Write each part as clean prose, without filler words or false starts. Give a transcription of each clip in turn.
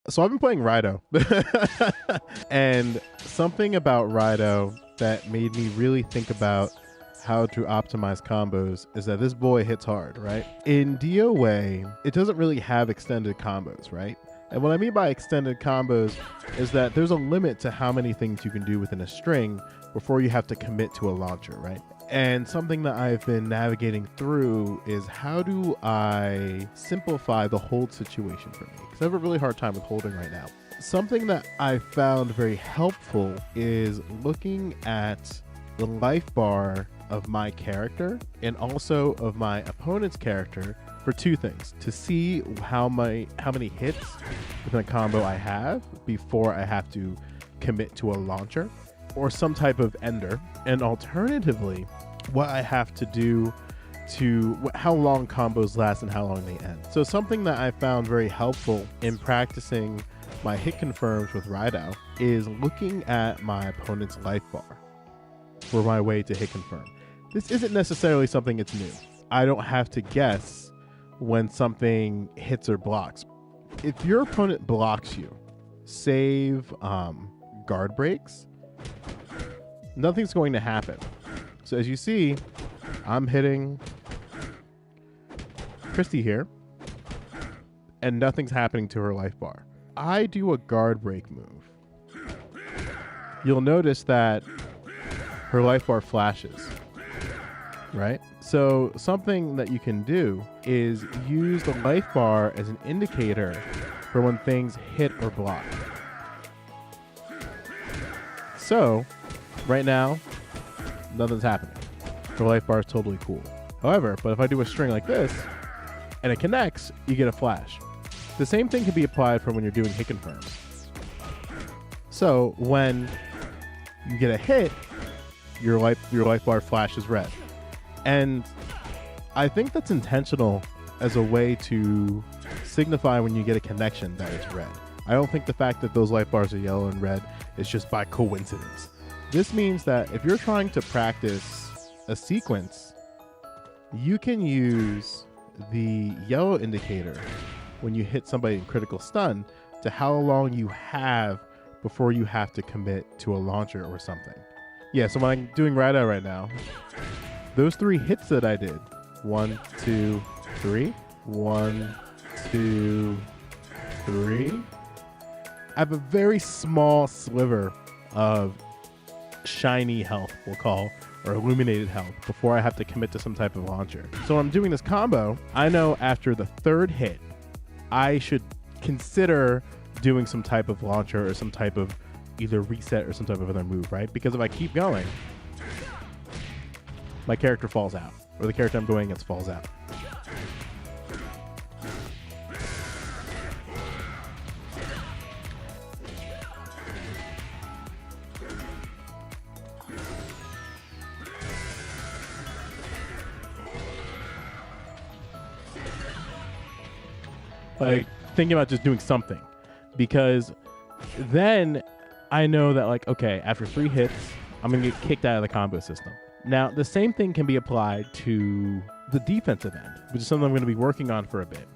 So I've been playing Rido. And something about Rido that made me really think about how to optimize combos is that this boy hits hard, right? In DOA, it doesn't really have extended combos, right? And what I mean by extended combos is that there's a limit to how many things you can do within a string before you have to commit to a launcher, right? And something that I've been navigating through is how do I simplify the hold situation for me? Because I have a really hard time with holding right now. Something that I found very helpful is looking at the life bar of my character and also of my opponent's character for two things: to see how many hits within a combo I have before I have to commit to a launcher or some type of ender, and alternatively what I have to do to how long combos last and how long they end. So something that I found very helpful in practicing my hit confirms with Rido is looking at my opponent's life bar for my way to hit confirm. This isn't necessarily something that's new. I don't have to guess when something hits or blocks. If your opponent blocks you, save guard breaks, nothing's going to happen. So as you see, I'm hitting Christy here, and nothing's happening to her life bar. I do a guard break move. You'll notice that her life bar flashes, right? So something that you can do is use the life bar as an indicator for when things hit or block. So right now, nothing's happening. The life bar is totally cool. However, but if I do a string like this and it connects, you get a flash. The same thing can be applied for when you're doing hit confirms. So when you get a hit, your life bar flashes red. And I think that's intentional as a way to signify when you get a connection that it's red. I don't think the fact that those life bars are yellow and red is just by coincidence. This means that if you're trying to practice a sequence, you can use the yellow indicator when you hit somebody in critical stun to how long you have before you have to commit to a launcher or something. Yeah, so when I'm doing Rido right now, those 3 hits that I did, 1, 2, 3, 1, 2, 3, I have a very small sliver of shiny health, we'll call, or illuminated health before I have to commit to some type of launcher. So when I'm doing this combo, I know after the 3rd hit, I should consider doing some type of launcher or some type of either reset or some type of other move, right? Because if I keep going, my character falls out, or the character I'm going against falls out. Like thinking about just doing something, because then I know that like, okay, after 3 hits, I'm gonna get kicked out of the combo system. Now, the same thing can be applied to the defensive end, which is something I'm gonna be working on for a bit.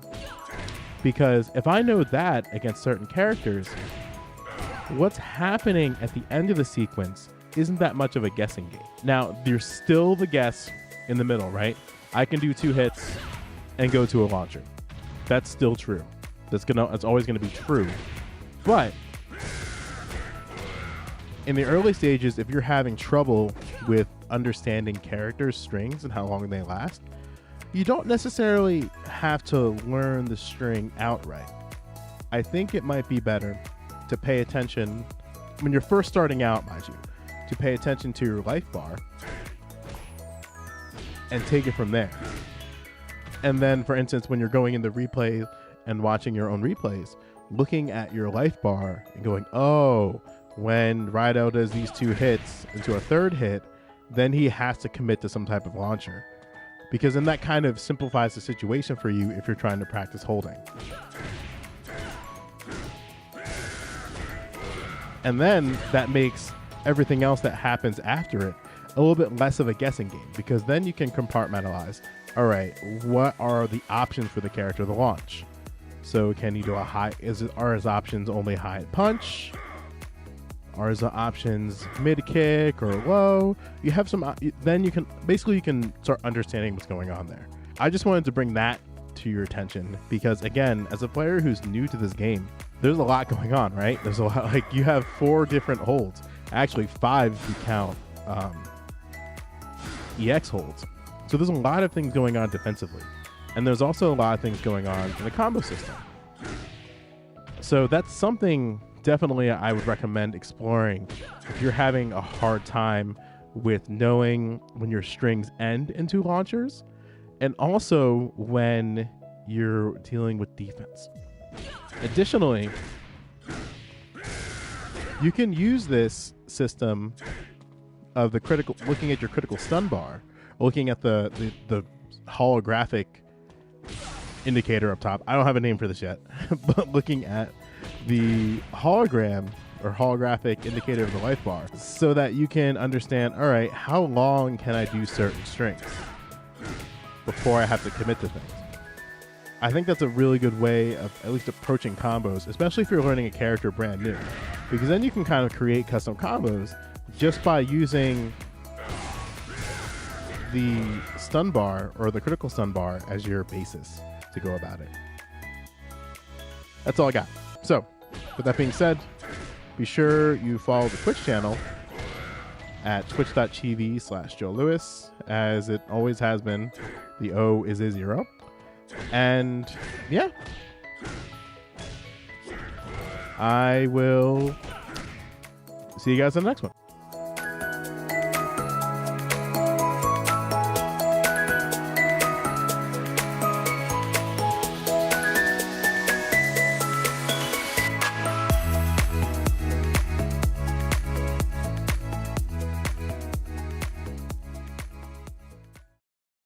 Because if I know that against certain characters, what's happening at the end of the sequence isn't that much of a guessing game. Now, there's still the guess in the middle, right? I can do 2 hits and go to a launcher. That's still true. That's always gonna be true. But in the early stages, if you're having trouble with understanding characters' strings and how long they last, you don't necessarily have to learn the string outright. I think it might be better to pay attention when you're first starting out, mind you, to pay attention to your life bar and take it from there. And then, for instance, when you're going into replays and watching your own replays, looking at your life bar and going, oh, when Rido does these 2 hits into a 3rd hit, then he has to commit to some type of launcher. Because then that kind of simplifies the situation for you if you're trying to practice holding. And then that makes everything else that happens after it a little bit less of a guessing game, because then you can compartmentalize. All right, what are the options for the character to launch? So can you do a high, are his options only high punch? Are his options mid kick or low? You have some, then you can start understanding what's going on there. I just wanted to bring that to your attention because, again, as a player who's new to this game, there's a lot going on, right? There's a lot, like you have 4 different holds, actually 5 if you count EX holds. So there's a lot of things going on defensively, and there's also a lot of things going on in the combo system. So that's something definitely I would recommend exploring if you're having a hard time with knowing when your strings end into launchers, and also when you're dealing with defense. Additionally, you can use this system of the critical, looking at your critical stun bar, looking at the holographic indicator up top. I don't have a name for this yet, but looking at the hologram or holographic indicator of the life bar so that you can understand, all right, how long can I do certain strings before I have to commit to things. I think that's a really good way of at least approaching combos, especially if you're learning a character brand new, because then you can kind of create custom combos just by using the stun bar or the critical stun bar as your basis to go about it. That's all I got. So, with that being said, be sure you follow the Twitch channel at twitch.tv/Joe Lewis, as it always has been. The O is a 0. And yeah, I will see you guys in the next one.